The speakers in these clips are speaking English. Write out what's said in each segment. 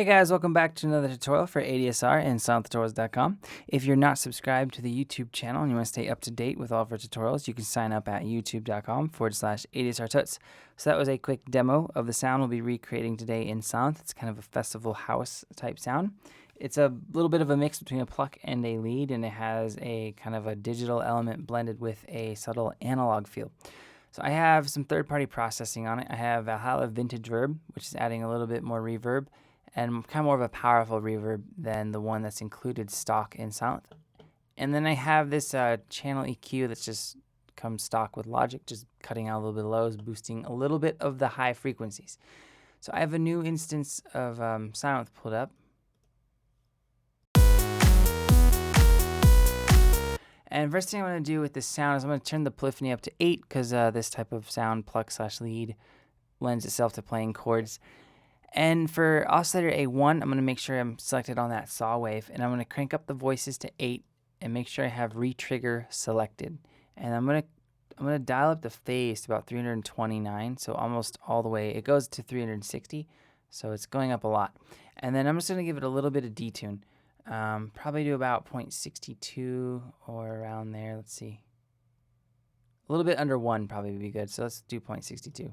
guys, welcome back to another tutorial for ADSR and SylenthTutorials.com. If you're not subscribed to the YouTube channel and you want to stay up to date with all of our tutorials, you can sign up at youtube.com/ADSRtuts. So that was a quick demo of the sound we'll be recreating today in Sylenth. It's kind of a festival house type sound. It's a little bit of a mix between a pluck and a lead, and it has a kind of a digital element blended with a subtle analog feel. So I have some third-party processing on it. I have Valhalla Vintage Verb, which is adding a little bit more reverb, and kind of more of a powerful reverb than the one that's included stock in Sylenth. And then I have this channel EQ that's just comes stock with Logic, just cutting out a little bit of lows, boosting a little bit of the high frequencies. So I have a new instance of Sylenth pulled up. And first thing I'm going to do with this sound is I'm going to turn the polyphony up to 8 because this type of sound, pluck/lead, lends itself to playing chords. And for Oscillator A1, I'm going to make sure I'm selected on that saw wave, and I'm going to crank up the voices to 8 and make sure I have retrigger selected. And I'm going to dial up the phase to about 329, so almost all the way. It goes to 360, so it's going up a lot. And then I'm just going to give it a little bit of detune. Probably do about 0.62 or around there. Let's see. A little bit under 1 probably would be good, so let's do 0.62.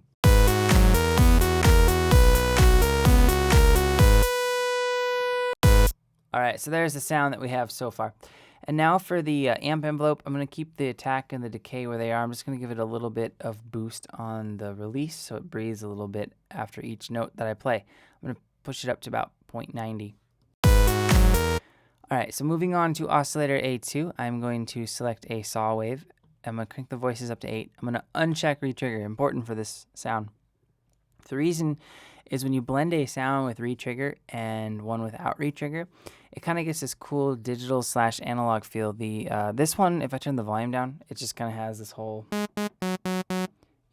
Alright, so there's the sound that we have so far. And now for the amp envelope, I'm going to keep the attack and the decay where they are. I'm just going to give it a little bit of boost on the release so it breathes a little bit after each note that I play. I'm going to push it up to about 0.90. Alright, so moving on to Oscillator A2, I'm going to select a saw wave. I'm going to crank the voices up to 8. I'm going to uncheck retrigger, important for this sound. The reason is when you blend a sound with retrigger and one without retrigger, it kind of gets this cool digital/analog feel. This one, if I turn the volume down, it just kind of has this whole,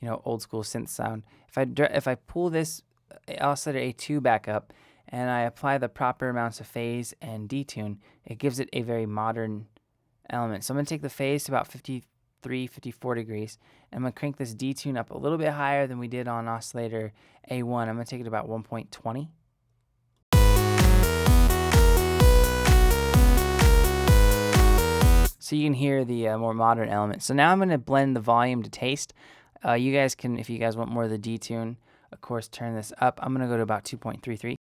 old school synth sound. If I pull this Oscillator A2 back up and I apply the proper amounts of phase and detune, it gives it a very modern element. So I'm going to take the phase to about 53, 54 degrees, and I'm going to crank this detune up a little bit higher than we did on Oscillator A1. I'm going to take it to about 1.20. So you can hear the more modern element. So now I'm going to blend the volume to taste. You guys can, if you guys want more of the detune, of course, turn this up. I'm going to go to about 2.33.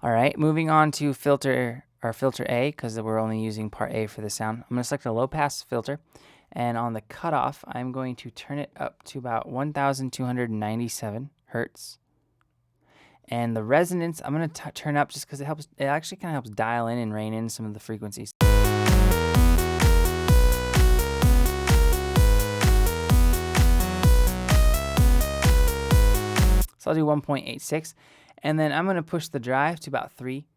All right, moving on to filter A, because we're only using part A for the sound. I'm going to select a low pass filter, and on the cutoff, I'm going to turn it up to about 1,297 hertz. And the resonance, I'm going to turn up just because it actually kind of helps dial in and rein in some of the frequencies. So I'll do 1.86, and then I'm going to push the drive to about 3.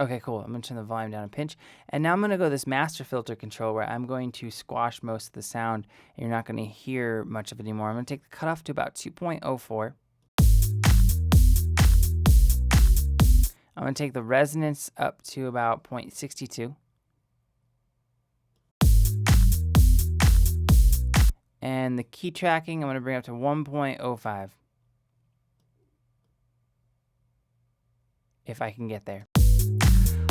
Okay, cool. I'm going to turn the volume down a pinch. And now I'm going to go this master filter control where I'm going to squash most of the sound, and you're not going to hear much of it anymore. I'm going to take the cutoff to about 2.04. I'm going to take the resonance up to about 0.62. And the key tracking, I'm going to bring up to 1.05. If I can get there.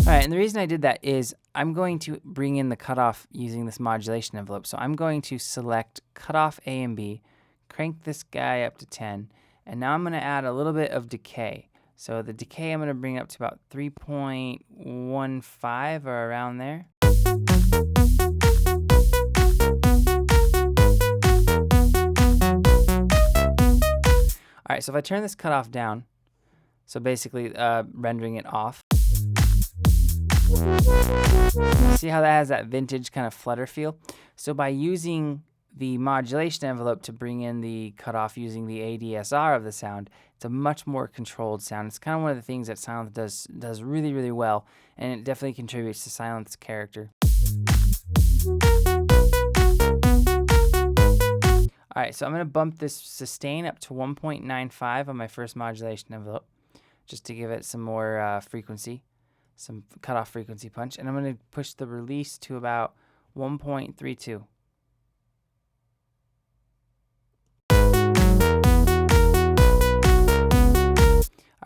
Alright, and the reason I did that is I'm going to bring in the cutoff using this modulation envelope. So I'm going to select cutoff A and B, crank this guy up to 10, and now I'm going to add a little bit of decay. So the decay I'm going to bring up to about 3.15 or around there. Alright, so if I turn this cutoff down, so basically rendering it off, see how that has that vintage kind of flutter feel? So by using the modulation envelope to bring in the cutoff using the ADSR of the sound, it's a much more controlled sound. It's kind of one of the things that Sylenth does really, really well, and it definitely contributes to Sylenth's character. Alright, so I'm going to bump this sustain up to 1.95 on my first modulation envelope, just to give it some more frequency. Some cutoff frequency punch, and I'm going to push the release to about 1.32.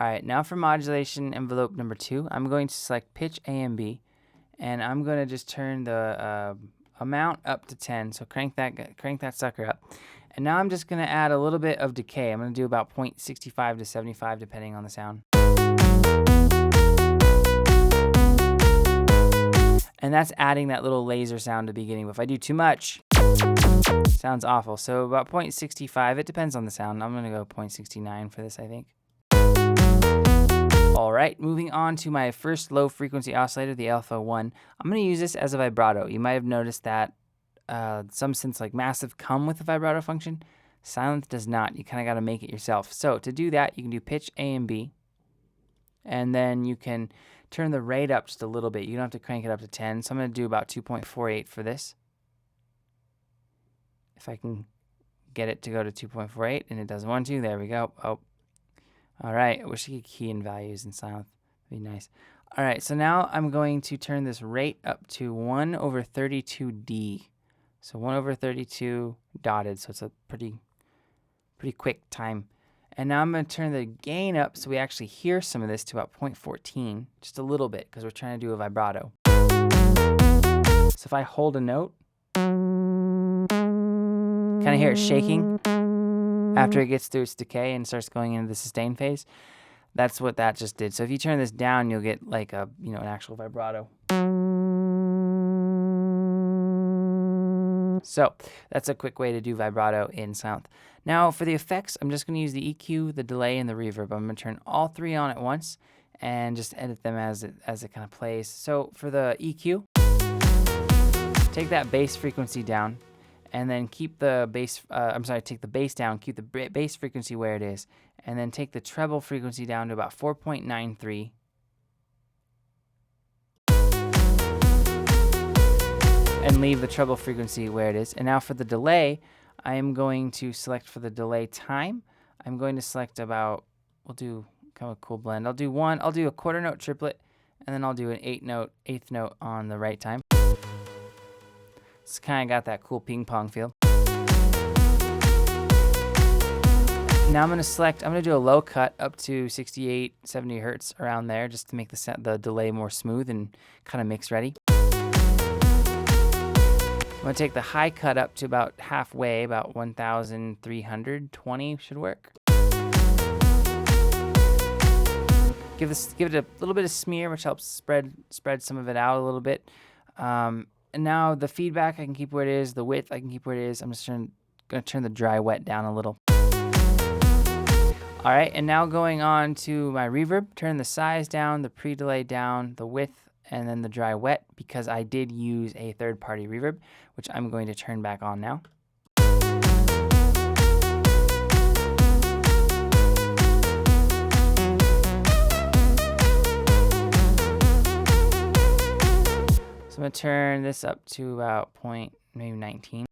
All right, now for modulation envelope number 2, I'm going to select pitch A and B, and I'm going to just turn the amount up to 10. So crank that sucker up. And now I'm just going to add a little bit of decay. I'm going to do about 0.65 to 75 depending on the sound. And that's adding that little laser sound to the beginning. But if I do too much, it sounds awful. So about 0.65, it depends on the sound. I'm going to go 0.69 for this, I think. All right, moving on to my first low frequency oscillator, the Alpha 1. I'm going to use this as a vibrato. You might have noticed that some synths like Massive come with a vibrato function. Sylenth does not. You kind of got to make it yourself. So to do that, you can do pitch A and B. And then you can turn the rate up just a little bit. You don't have to crank it up to 10. So I'm going to do about 2.48 for this. If I can get it to go to 2.48, and it doesn't want to. There we go. Oh. All right. I wish I could key in values in Sylenth. That'd be nice. All right. So now I'm going to turn this rate up to 1 over 32D. So 1 over 32 dotted. So it's a pretty quick time. And now I'm going to turn the gain up so we actually hear some of this to about 0.14, just a little bit, because we're trying to do a vibrato. So if I hold a note, kind of hear it shaking after it gets through its decay and starts going into the sustain phase. That's what that just did. So if you turn this down, you'll get like a, an actual vibrato. So that's a quick way to do vibrato in Sylenth. Now for the effects, I'm just going to use the EQ, the delay, and the reverb. I'm going to turn all 3 on at once and just edit them as it kind of plays. So for the EQ, take that bass frequency down, and then keep the bass. Take the bass down, keep the bass frequency where it is, and then take the treble frequency down to about 4.93. And leave the treble frequency where it is. And now for the delay, I am going to select for the delay time. I'm going to select about, we'll do kind of a cool blend. I'll do a quarter note triplet, and then I'll do an eighth note on the right time. It's kind of got that cool ping pong feel. Now I'm going to do a low cut up to 68, 70 hertz around there, just to make the delay more smooth and kind of mix ready. I'm going to take the high cut up to about halfway, about 1,320 should work. Give it a little bit of smear, which helps spread some of it out a little bit. And now the feedback I can keep where it is, the width I can keep where it is. I'm just going to turn the dry wet down a little. All right, and now going on to my reverb, turn the size down, the pre-delay down, the width, and then the dry wet, because I did use a third-party reverb, which I'm going to turn back on now. So I'm going to turn this up to about maybe 19.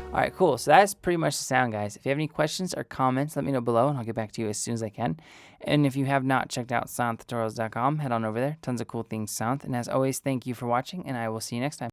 All right, cool. So that's pretty much the sound, guys. If you have any questions or comments, let me know below, and I'll get back to you as soon as I can. And if you have not checked out SylenthTutorials.com, head on over there. Tons of cool things, Sylenth. And as always, thank you for watching, and I will see you next time.